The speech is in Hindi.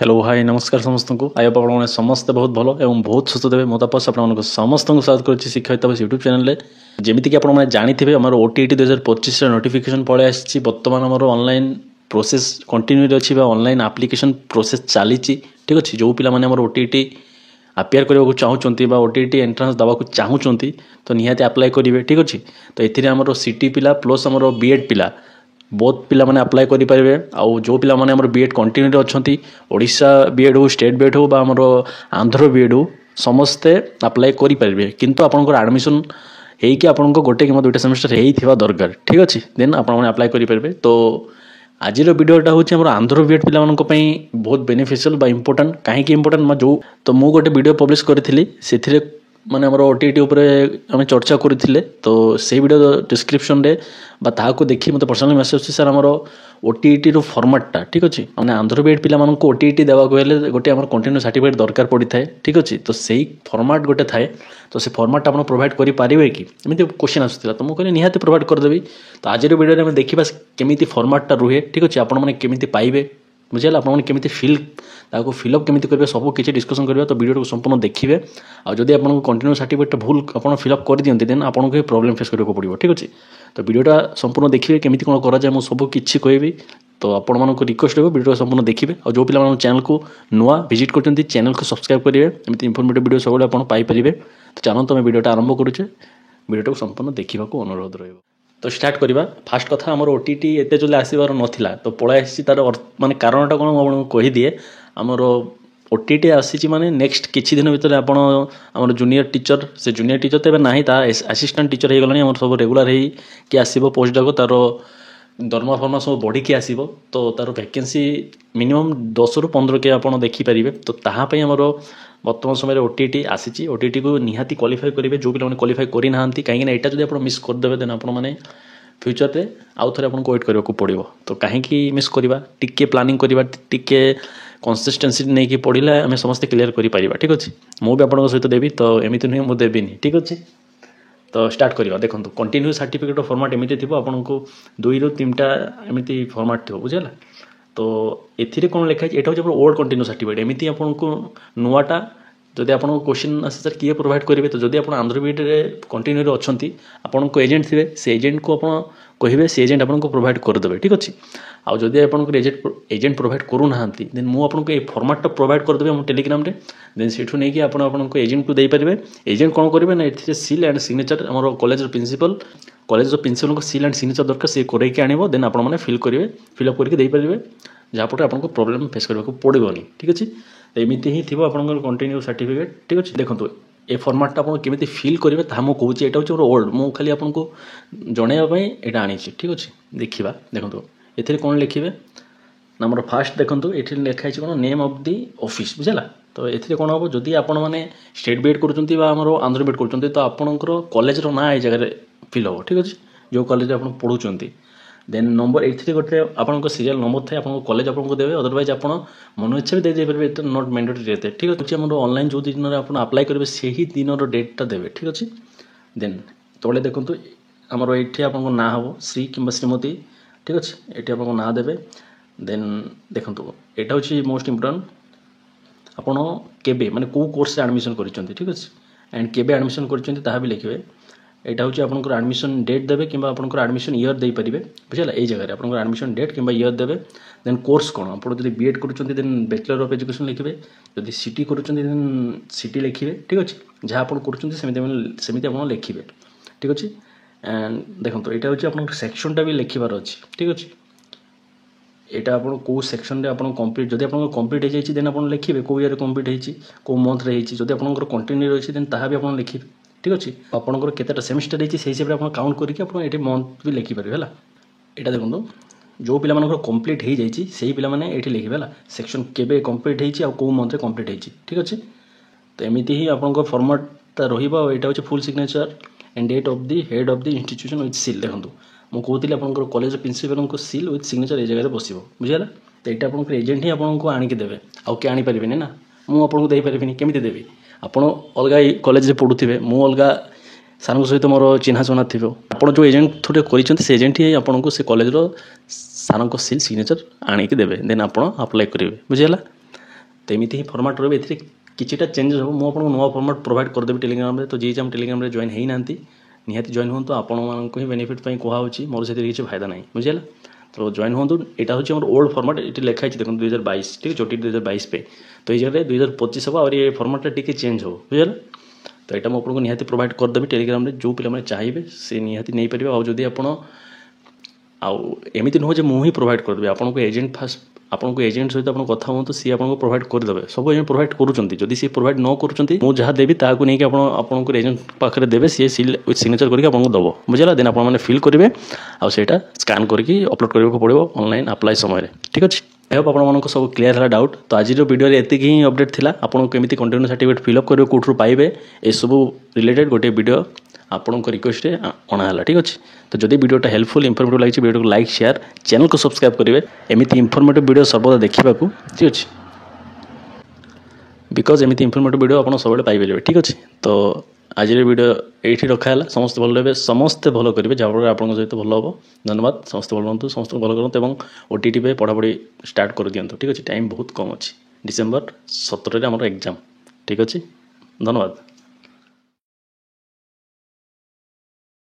हेलो हाय नमस्कार समस्त को आई होप आपने समस्ते बहुत भल और बहुत सुस्थ देवे मो तपस आप समस्त स्वागत कर शिक्षा यूट्यूब चैनल जमीक आप जानी आम ओटीटी 2025 नोटिफिकेशन पलि आसी बर्तमान आम ऑनलाइन प्रोसेस कंटिन्यू अच्छी ऑनलाइन एप्लिकेशन प्रोसेस चली ठीक अच्छे जो पाने ओटीटी अपेयर करने को चाहूँगी ओटीटी एंट्रांस दवा चाहूँगी तो निहाती अप्लाई करेंगे ठीक अच्छे तो ये सीटी पिला प्लस आम बीएड पिला बहुत पिला माने अप्लाई करि परिबे आउ जो पिला माने हमर बीएड कंटिन्यू अछंती ओडिशा बीएड हो स्टेट बीएड हो बा हमर आंध्र बीएड हो समस्ते अप्लाई करि परिबे किंतु आपनकर एडमिशन हेई कि आपनको गोटे कि दुईटा सेमेस्टर हेई थिबा दरकार ठीक अछि देन आपन माने अप्लाई करि परिबे तो आजिर वीडियोटा हूँ हमर आंध्र बीएड पिला मानक पई बहुत बेनिफिशियल बा इंपोर्टेंट काहे कि इंपोर्टेंट जो तो मु गोटे वीडियो पब्लिश करथिली सेथिरे माने हमर ओटीटी ऊपर आम चर्चा करथिले तो से वीडियो डिस्क्रिप्शन रे बा ताको देखि मते पर्सनली मेसेज अछि सर हमर ओटीटी रो फॉर्मेटटा ठीक अछि माने आंध्र बीएड पिला मानक ओटीटी देवा को हेले गोटे हमर कंटिन्यू सर्टिफिकेट दरकार पड़ी थाए ठीक अछि तो सेही फॉर्मेट गोटे थाए तो से फॉर्मेट आपण प्रोवाइड करि पारिबे कि एमिति क्वेश्चन आसुतिला तो मु कहले निहाते प्रोवाइड कर देबी तो आज रो वीडियो रे हम देखिबा केमिति फॉर्मेटटा रुहे ठीक अछि आपण माने केमिति पाइबे बुझेला आपण केमिति फिल ताको फिलअप केमिति करबे सब किछि डिस्कशन करबे तो वीडियो को संपूर्ण देखिबे आ जदि आपण कंटिन्यू सर्टिफिकेट भूल आपण फिलअप कर दियंती देन आपण को प्रॉब्लम फेस करबो पड़िबो ठीक अछि तो वीडियोटा संपूर्ण देखिबे केमिति कोन करा जाय मु सब किछि कहबी तो आपण मानको रिक्वेस्ट हेबो वीडियो संपूर्ण देखिबे और जो पिला माने चैनल को नुवा विजिट करचंती चैनल को सब्सक्राइब करिवे एमिति इन्फॉर्मेटिव वीडियो सब आपण पाई परिबे तो चैनल तो मैं वीडियोटा आरंभ करूचे वीडियोटा को संपूर्ण देखिबा को अनुरोध रहइबो तो स्टार्ट करवा फास्ट कथा आमर ओटीटी एते जल्दी आसबार नाला तो पळाई आसी तार माने कारणटा कोन आपन कहि दिए आमर ओटीटी आसी माने नेक्स्ट किछि दिन भीतर आपण आमर जूनियर टीचर से जूनियर टीचर तो नाही ता असिस्टेंट टीचर हे गलानी आमर सब रेगुलर हे कि आसीबो पोस्ट जाको तार दरमा फरमा सब बढ़ी के आसीबो तो तार वैकेंसी मिनिमम 10 रु 15 के आपण देखि परिबे तो ताहा पई आमर वर्तमान समय ओटीटी आसी ओटीटी को निहाती क्वालिफाई करेंगे जो पिला क्वालिफाई करि नाहंती कहीं एटा जदि आपण मिस कर देबे देन आपण माने फ्यूचर रे आउ थरे आपण को वेट करबा को पड़िबो तो काहे मिस करबा टिके प्लानिंग करबा टिके कंसिस्टेंसी नै कि पढ़िला हमें समस्त क्लियर करि परिबा ठीक अछि मो भी आपण सहित देबी तो एमिति नै मो देबिनी ठीक अछि तो स्टार्ट करवा देखंतु कंटिन्यू सर्टिफिकेट फॉर्मेट एमिति थिबो आपण को 2 रु 3टा एमिति फॉर्मेट थिबो बुझला तो एथिरे कोन लिखा है एटा हो ओल्ड कंटिन्यू सर्टिफिकेट एमिति आपन को नुवाटा जदि आपन क्वेश्चन आसे सर किए प्रोवाइड करेंगे तो जदि आपन आंध्र बीएड रे कंटिन्यू अछंती आपन को एजेंट थिबे से एजेंट को आपन कहिबे से एजेंट आपन को प्रोवाइड कर देबे ठीक अछि आ जदि आपन को एजेंट प्रोवाइड करू नाहंती देन मु आपन को ए फॉर्मेट प्रोवाइड कर देबे हम टेलीग्राम रे देन सेठु नै कि आपन को एजेंट को दे परिबे एजेंट कोन करिवे ना एथि सील एंड सिग्नेचर हमर कॉलेज रो प्रिंसिपल को सील एंड सिग्नेचर दरकार से करे के आनिबो देन आपन माने फिल करिवे फिल अप करके दे परिबे जहाँपटे आपको प्रोब्लेम फेस करने को पड़ोनी ठीक अच्छे तो एमती ही थी आप कंटिन्यू सर्टिफिकेट ठीक अच्छे देखो ए फॉर्मेटटा आप केमी फिल करेंगे ताहा मुझे कहूँ यहाँ हूँ ओल्ड मु खाली आपको जनवाई यहाँ आनी ठीक अच्छे देखा देखो ये कौन लिखे नंबर फास्ट देखो ये लिखाई कौन नेम ऑफ दी ऑफिस बुझला तो ये कौन हम जदि आपण मैंने स्टेट बीएड कर आंध्र बीएड कर तो आपंकर कॉलेज ना ये जगह फिल हम ठीक अच्छे जो कॉलेज आप पढ़ुंट देन नंबर ये गोटे आपको सीरियल नंबर थाए आपको कॉलेज आपको देवे अदरवाइज आप मन इच्छा भी दे पारे नॉट मैंडेटरी रहते ठीक अच्छे आम ऑनलाइन जो दिन में आप अप्लाई करेंगे से ही दिन डेटा देवे ठीक अच्छे देन तले देखो आमर ये आपको ना हम श्री कि श्रीमती ठीक अच्छे ये आपको ना देवे देन देखो यहाँ हूँ मोस्ट इम्पोर्टाट आपड़ केबे माने को कोर्स एडमिशन कर ठीक अच्छे एंड केबे एडमिशन कर भी लिखे यहाँ हूँ आपंकर एडमिशन डेट देवे कि आपंकर एडमिशन ईयर दे पारे बुझला ये जगह आपंकर एडमिशन डेट कि ईयर देवे देन कोर्स कौन आप बीएड कर देन बैचलर ऑफ एजुकेशन लिखे जब सीटी कर सीटी लिखे ठीक अच्छे जहाँ आप करमती आप लिखे ठीक अच्छे एंड देखो यहाँ हूँ आप सेक्शनटा भी लिखार अच्छे ठीक अच्छे यहाँ आप कौ सेक्शन आप कम्प्लीट जब आप कम्प्लीट हो जाए देन आप लिखे कौ ईयर कम्प्लीट होती कौ मंथ जब आपंकर कंटिन्यू रही देन ताहा भी आप लिखे ठीक अच्छे आपंकर केतेटा सेमिस्टर होती से हिसाब से काउंट करके मंथ भी लिखिपारे है यहाँ देखो जो पिला कंप्लीट हो जाए से पिला ये लिखे है सेक्शन केबे कंप्लीट होती कौ मंथ कंप्लीट होती ठीक अच्छे तो एमती ही आप फॉर्मेटटा रहा हूँ full signature and date of the head of the institution with seal देखो मुझे कहती आप कॉलेज प्रिंसिपल को सील विथ सिग्नेचर ये जगह बस बुझेगा तो यहाँ आप एजेंट ही आपको आणिक देवे आउ किए आनीपारे ना मुझे दे पारि केमी देवी आपण अलग कॉलेज पढ़ुवे मु अलग सार सहित मोर चिन्हा चना थी आप जो एजेंट थोड़े कर एजेंट ही आपको से कॉलेज सार सील सिग्नेचर आणिक देवे देन आप अप्लाई करेंगे बुझेगा तो एमती ही फर्माट रही ए किटा चेंजेस हो मुझे आपको नुआ फर्माट प्रोवाइड करदेवी टेलीग्राम में। तो जी आम टेलीग्राम में जॉइन होना निहाती जॉइन हूँ आपण मानक ही बेनिफिट कहूँ मोर से किसी फायदा नहीं बुझेगा। तो जॉइन हूँ यहाँ हूँ ओल्ड फर्माट ये लिखाई देखो 2022 ठीक है 2022 पे। तो ये जगह 2025 हम और ये फर्माटा टी चेंज हो बुझेगा। तो यहाँ मुझे निहाती प्रोवाइड करदेवी टेलीग्राम में जो पे चाहिए से निहाती नहीं पारे। आदि आप एमती नुह मुझे प्रोवाइड करदेवी आपको एजेंट फास्ट आपको एजेंट सहित आप कथा हूँ सी आपको प्रोवाइड करदे सब एजेंट प्रोवाइड करुँच सी प्रोवाइड न करुँच मुझे देवी ताकू नहीं आपको एजेंट पाखे देवे सी विथ सिग्नेचर करके आपको दब बुझेगा। देन आपने फिल करेंगे आटा स्कान करके अपलोड करने पड़ो ऑनलाइन अप्लाई समय ठीक अच्छे। आई होप आप सब क्लीयर है डाउट। तो आज वीडियो एतिक ही अपडेट थिला आपको केमी कंटिन्यू सर्टिफिकेट फिलअप करेंगे कौटू पाइबे ये सब रिलेटेड गोटे वीडियो आपन को रिक्वेस्ट अणाला ठीक अच्छे। तो जदि वीडियोटा हेल्पफुल इनफॉर्मेटिव लगी वीडियो को लाइक शेयर चैनल को सब्सक्राइब करेंगे एमती इनफॉर्मेटिव वीडियो सर्वदा देखा ठीक अच्छे बिकज एमती इनफॉर्मेटिव वीडियो आप सब पाइबे ठीक अच्छे। तो आज वीडियो ये रखा है समस्त भल रहे समस्ते भल करेंगे जहाँफल आप सहित भल हम। धन्यवाद समस्त भल हूँ समस्त भल करूँ और ओटीटी पे पढ़ापढ़ी स्टार्ट कर दिखाँ ठीक अच्छे। टाइम बहुत कम अच्छे डिसेम्बर 17 आम एग्जाम ठीक अच्छे। धन्यवाद।